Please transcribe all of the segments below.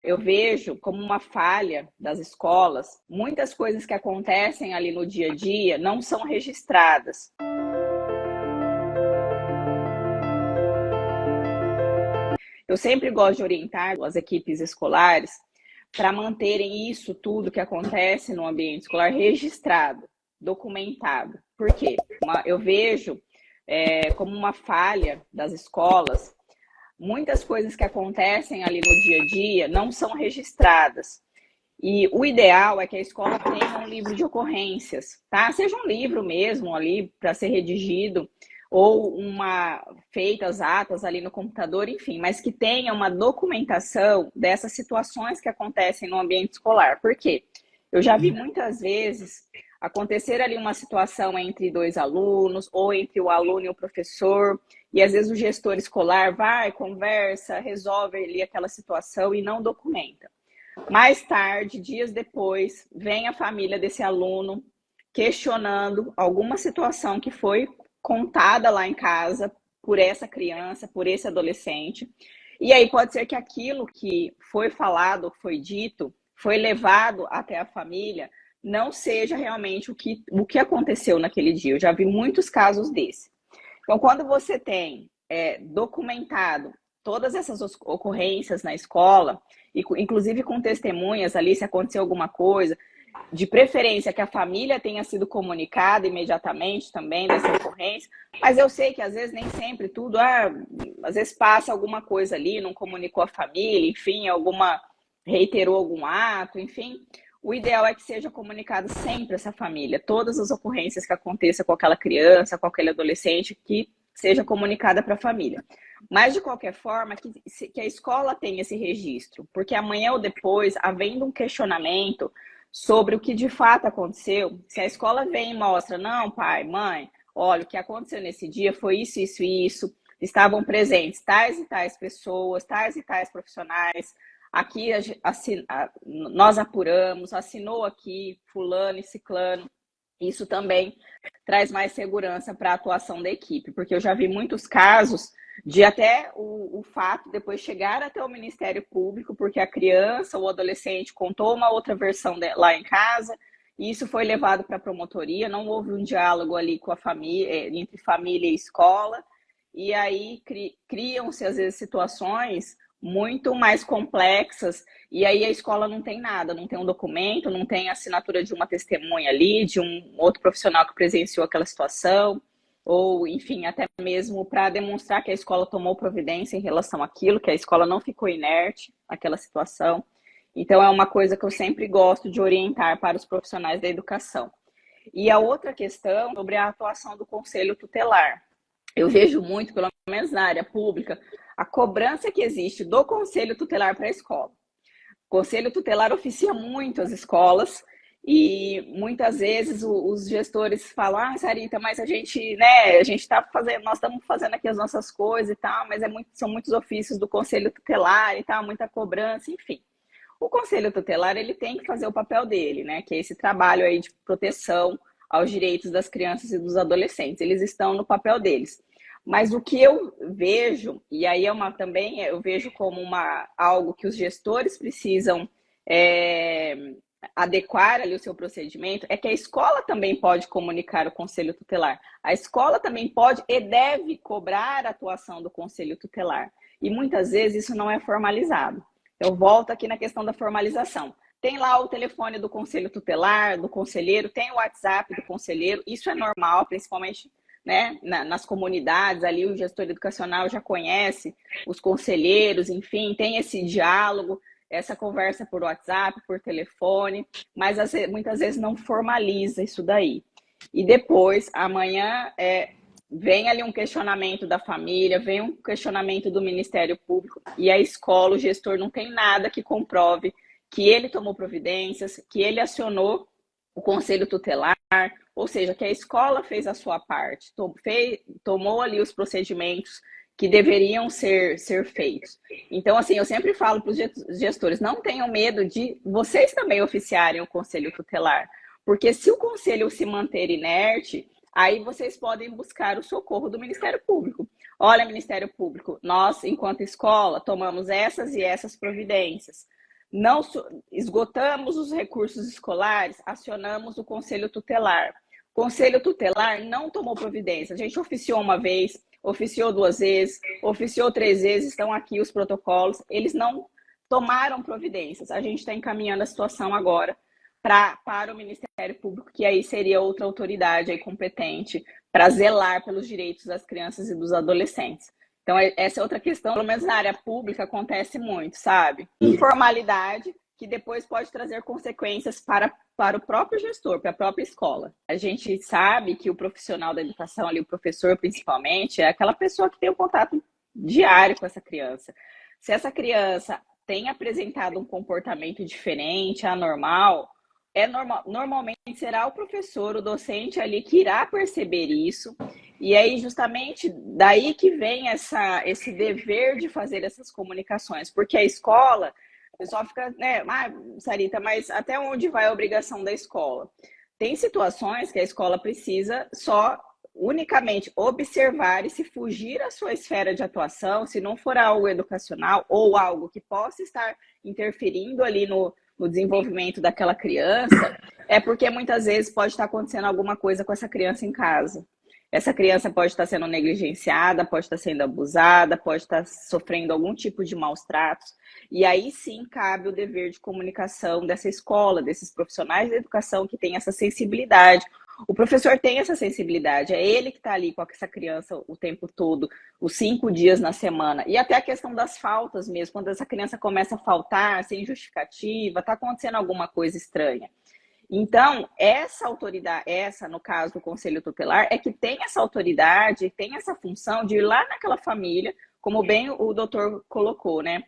Eu vejo como uma falha das escolas, muitas coisas que acontecem ali no dia a dia não são registradas. Eu sempre gosto de orientar as equipes escolares para manterem isso tudo que acontece no ambiente escolar registrado, documentado. Por quê? Eu vejo como uma falha das escolas, muitas coisas que acontecem ali no dia a dia não são registradas. E o ideal é que a escola tenha um livro de ocorrências, tá? Seja um livro mesmo ali para ser redigido, ou feitas atas ali no computador, enfim, mas que tenha uma documentação dessas situações que acontecem no ambiente escolar. Por quê? Eu já vi muitas vezes acontecer ali uma situação entre dois alunos, ou entre o aluno e o professor, e às vezes o gestor escolar vai, conversa, resolve ali aquela situação e não documenta. Mais tarde, dias depois, vem a família desse aluno questionando alguma situação que foi contada lá em casa por essa criança, por esse adolescente. E aí pode ser que aquilo que foi falado, foi dito, foi levado até a família, não seja realmente o que aconteceu naquele dia. Eu já vi muitos casos desse. Então, quando você tem documentado todas essas ocorrências na escola, e, inclusive com testemunhas ali, se aconteceu alguma coisa, de preferência que a família tenha sido comunicada imediatamente também dessa ocorrência, mas eu sei que às vezes nem sempre tudo, às vezes passa alguma coisa ali, não comunicou a família, enfim, reiterou algum ato, enfim. O ideal é que seja comunicado sempre essa família, todas as ocorrências que aconteçam com aquela criança, com aquele adolescente, que seja comunicada para a família. Mas, de qualquer forma, que a escola tenha esse registro, porque amanhã ou depois, havendo um questionamento sobre o que de fato aconteceu, se a escola vem e mostra, não, pai, mãe, olha, o que aconteceu nesse dia foi isso, isso e isso, estavam presentes tais e tais pessoas, tais e tais profissionais, aqui nós apuramos, assinou aqui fulano e ciclano, isso também traz mais segurança para a atuação da equipe, porque eu já vi muitos casos de até o fato depois chegar até o Ministério Público, porque a criança ou o adolescente contou uma outra versão lá em casa, e isso foi levado para a promotoria, não houve um diálogo ali com a família, entre família e escola, e aí criam-se às vezes situações muito mais complexas, e aí a escola não tem nada, não tem um documento, não tem a assinatura de uma testemunha ali, de um outro profissional que presenciou aquela situação, ou enfim, até mesmo para demonstrar que a escola tomou providência em relação àquilo, que a escola não ficou inerte naquela situação. Então é uma coisa que eu sempre gosto de orientar para os profissionais da educação. E a outra questão sobre a atuação do conselho tutelar. Eu vejo muito, pelo menos na área pública, a cobrança que existe do conselho tutelar para a escola. O conselho tutelar oficia muito as escolas e muitas vezes os gestores falam, Sarita, mas a gente, né, a gente está fazendo, nós estamos fazendo aqui as nossas coisas e tal, mas são muitos ofícios do conselho tutelar e tal, muita cobrança, enfim. O conselho tutelar, ele tem que fazer o papel dele, né, que é esse trabalho aí de proteção aos direitos das crianças e dos adolescentes. Eles estão no papel deles. Mas o que eu vejo, e aí também eu vejo como algo que os gestores precisam adequar ali o seu procedimento, é que a escola também pode comunicar o conselho tutelar. A escola também pode e deve cobrar a atuação do conselho tutelar. E muitas vezes isso não é formalizado. Eu volto aqui na questão da formalização. Tem lá o telefone do conselho tutelar, do conselheiro, tem o WhatsApp do conselheiro, isso é normal, principalmente, né, nas comunidades, ali o gestor educacional já conhece os conselheiros, enfim, tem esse diálogo, essa conversa por WhatsApp, por telefone, mas muitas vezes não formaliza isso daí. E depois, amanhã, vem ali um questionamento da família, vem um questionamento do Ministério Público, e a escola, o gestor, não tem nada que comprove que ele tomou providências, que ele acionou o conselho tutelar, ou seja, que a escola fez a sua parte, tomou ali os procedimentos que deveriam ser feitos. Então, assim, eu sempre falo para os gestores, não tenham medo de vocês também oficiarem o conselho tutelar, porque se o conselho se manter inerte, aí vocês podem buscar o socorro do Ministério Público. Olha, Ministério Público, nós, enquanto escola, tomamos essas e essas providências. Não esgotamos os recursos escolares, acionamos o Conselho Tutelar. O Conselho Tutelar não tomou providência. A gente oficiou uma vez, oficiou 2 vezes, oficiou 3 vezes, estão aqui os protocolos. Eles não tomaram providências. A gente está encaminhando a situação agora para o Ministério Público, que aí seria outra autoridade aí competente para zelar pelos direitos das crianças e dos adolescentes. Então, essa é outra questão, pelo menos na área pública, acontece muito, sabe? Informalidade, que depois pode trazer consequências para o próprio gestor, para a própria escola. A gente sabe que o profissional da educação, ali, o professor principalmente, é aquela pessoa que tem um contato diário com essa criança. Se essa criança tem apresentado um comportamento diferente, anormal, normalmente será o professor, o docente ali que irá perceber isso. E aí, justamente, daí que vem esse dever de fazer essas comunicações. Porque a escola, o pessoal fica, né, Sarita, mas até onde vai a obrigação da escola? Tem situações que a escola precisa só unicamente observar e se fugir à sua esfera de atuação, se não for algo educacional ou algo que possa estar interferindo ali no desenvolvimento daquela criança, é porque muitas vezes pode estar acontecendo alguma coisa com essa criança em casa. Essa criança pode estar sendo negligenciada, pode estar sendo abusada, pode estar sofrendo algum tipo de maus tratos. E aí sim cabe o dever de comunicação dessa escola, desses profissionais da educação que têm essa sensibilidade. O professor tem essa sensibilidade, é ele que está ali com essa criança o tempo todo, os 5 dias na semana. E até a questão das faltas mesmo, quando essa criança começa a faltar sem justificativa, está acontecendo alguma coisa estranha. Então, essa autoridade, no caso do Conselho Tutelar, é que tem essa autoridade, tem essa função de ir lá naquela família, como bem o doutor colocou, né?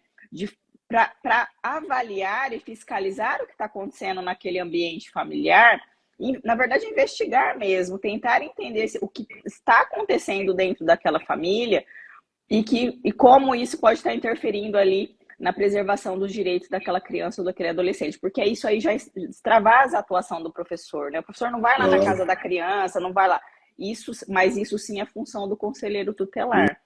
Para avaliar e fiscalizar o que está acontecendo naquele ambiente familiar, e, na verdade, investigar mesmo, tentar entender o que está acontecendo dentro daquela família e como isso pode estar interferindo ali na preservação dos direitos daquela criança ou daquele adolescente, porque isso aí já extravasa a atuação do professor, né? O professor não vai lá na casa da criança, não vai lá. Mas isso sim é função do conselheiro tutelar.